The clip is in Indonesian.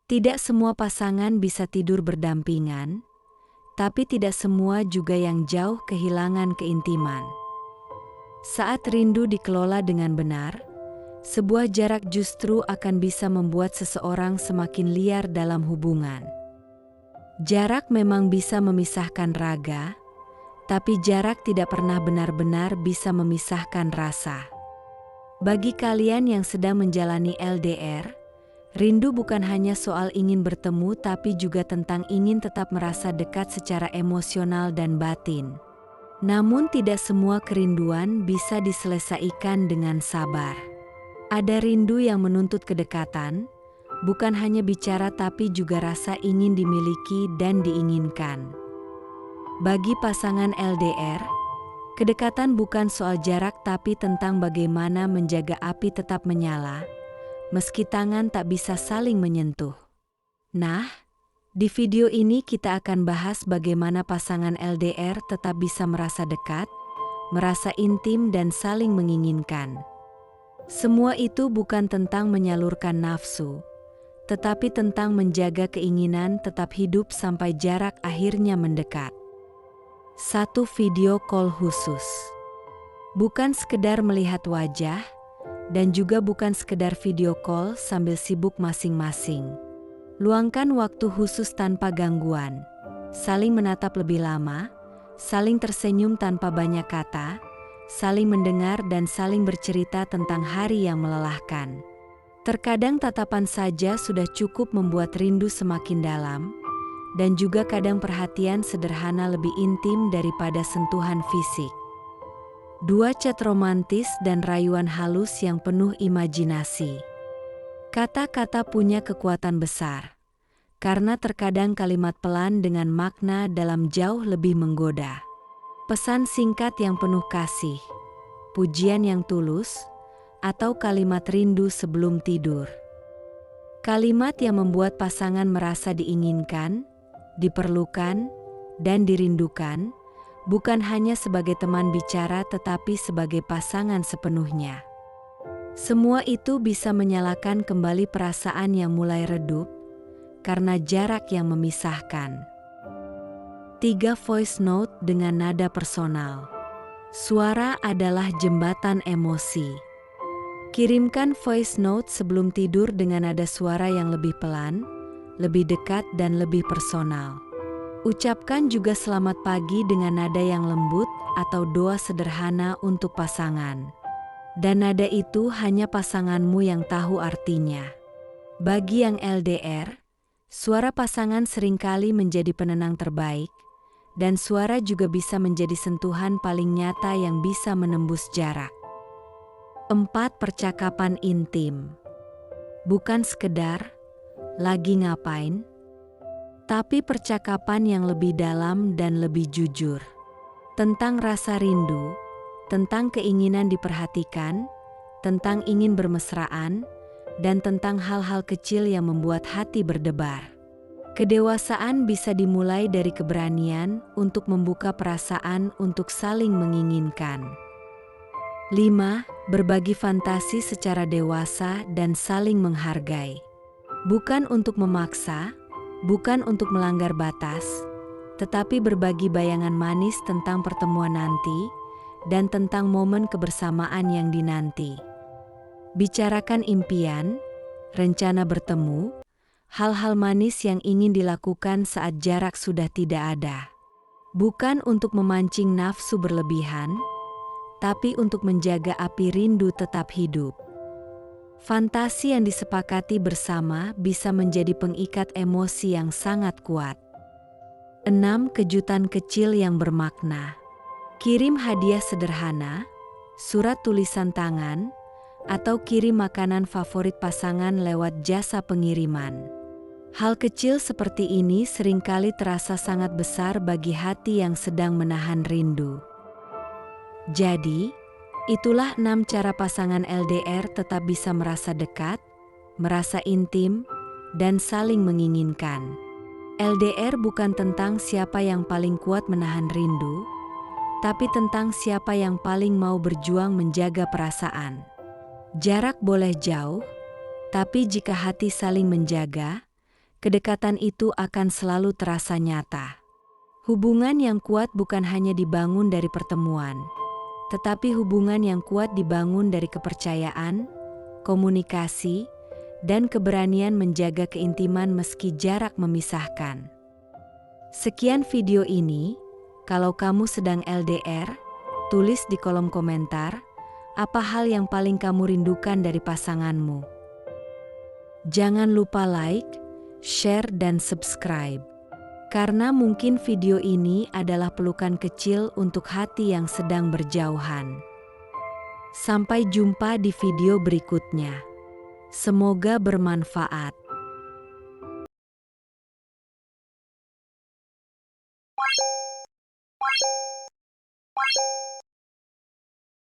Tidak semua pasangan bisa tidur berdampingan, tapi tidak semua juga yang jauh kehilangan keintiman. Saat rindu dikelola dengan benar, sebuah jarak justru akan bisa membuat seseorang semakin liar dalam hubungan. Jarak memang bisa memisahkan raga, tapi jarak tidak pernah benar-benar bisa memisahkan rasa. Bagi kalian yang sedang menjalani LDR, rindu bukan hanya soal ingin bertemu tapi juga tentang ingin tetap merasa dekat secara emosional dan batin. Namun tidak semua kerinduan bisa diselesaikan dengan sabar. Ada rindu yang menuntut kedekatan, bukan hanya bicara tapi juga rasa ingin dimiliki dan diinginkan. Bagi pasangan LDR, kedekatan bukan soal jarak tapi tentang bagaimana menjaga api tetap menyala, meski tangan tak bisa saling menyentuh. Nah, di video ini kita akan bahas bagaimana pasangan LDR tetap bisa merasa dekat, merasa intim dan saling menginginkan. Semua itu bukan tentang menyalurkan nafsu, tetapi tentang menjaga keinginan tetap hidup sampai jarak akhirnya mendekat. 1. Video call khusus. Bukan sekedar melihat wajah, dan juga bukan sekedar video call sambil sibuk masing-masing. Luangkan waktu khusus tanpa gangguan, saling menatap lebih lama, saling tersenyum tanpa banyak kata, saling mendengar dan saling bercerita tentang hari yang melelahkan. Terkadang tatapan saja sudah cukup membuat rindu semakin dalam, dan juga kadang perhatian sederhana lebih intim daripada sentuhan fisik. 2. Chat romantis dan rayuan halus yang penuh imajinasi. Kata-kata punya kekuatan besar, karena terkadang kalimat pelan dengan makna dalam jauh lebih menggoda. Pesan singkat yang penuh kasih, pujian yang tulus, atau kalimat rindu sebelum tidur. Kalimat yang membuat pasangan merasa diinginkan, diperlukan, dan dirindukan, bukan hanya sebagai teman bicara tetapi sebagai pasangan sepenuhnya. Semua itu bisa menyalakan kembali perasaan yang mulai redup, karena jarak yang memisahkan. 3. Voice note dengan nada personal. Suara adalah jembatan emosi. Kirimkan voice note sebelum tidur dengan nada suara yang lebih pelan, lebih dekat dan lebih personal. Ucapkan juga selamat pagi dengan nada yang lembut atau doa sederhana untuk pasangan. Dan nada itu hanya pasanganmu yang tahu artinya. Bagi yang LDR, suara pasangan seringkali menjadi penenang terbaik, dan suara juga bisa menjadi sentuhan paling nyata yang bisa menembus jarak. 4. Percakapan intim. Bukan sekedar, lagi ngapain? Tapi percakapan yang lebih dalam dan lebih jujur. Tentang rasa rindu, tentang keinginan diperhatikan, tentang ingin bermesraan, dan tentang hal-hal kecil yang membuat hati berdebar. Kedewasaan bisa dimulai dari keberanian untuk membuka perasaan untuk saling menginginkan. 5. Berbagi fantasi secara dewasa dan saling menghargai. Bukan untuk memaksa, bukan untuk melanggar batas, tetapi berbagi bayangan manis tentang pertemuan nanti dan tentang momen kebersamaan yang dinanti. Bicarakan impian, rencana bertemu, hal-hal manis yang ingin dilakukan saat jarak sudah tidak ada. Bukan untuk memancing nafsu berlebihan, tapi untuk menjaga api rindu tetap hidup. Fantasi yang disepakati bersama bisa menjadi pengikat emosi yang sangat kuat. 6. Kejutan kecil yang bermakna. Kirim hadiah sederhana, surat tulisan tangan, atau kirim makanan favorit pasangan lewat jasa pengiriman. Hal kecil seperti ini seringkali terasa sangat besar bagi hati yang sedang menahan rindu. Jadi, itulah 6 cara pasangan LDR tetap bisa merasa dekat, merasa intim, dan saling menginginkan. LDR bukan tentang siapa yang paling kuat menahan rindu, tapi tentang siapa yang paling mau berjuang menjaga perasaan. Jarak boleh jauh, tapi jika hati saling menjaga, kedekatan itu akan selalu terasa nyata. Hubungan yang kuat bukan hanya dibangun dari pertemuan, tetapi hubungan yang kuat dibangun dari kepercayaan, komunikasi, dan keberanian menjaga keintiman meski jarak memisahkan. Sekian video ini. Kalau kamu sedang LDR, tulis di kolom komentar apa hal yang paling kamu rindukan dari pasanganmu. Jangan lupa like, share, dan subscribe. Karena mungkin video ini adalah pelukan kecil untuk hati yang sedang berjauhan. Sampai jumpa di video berikutnya. Semoga bermanfaat.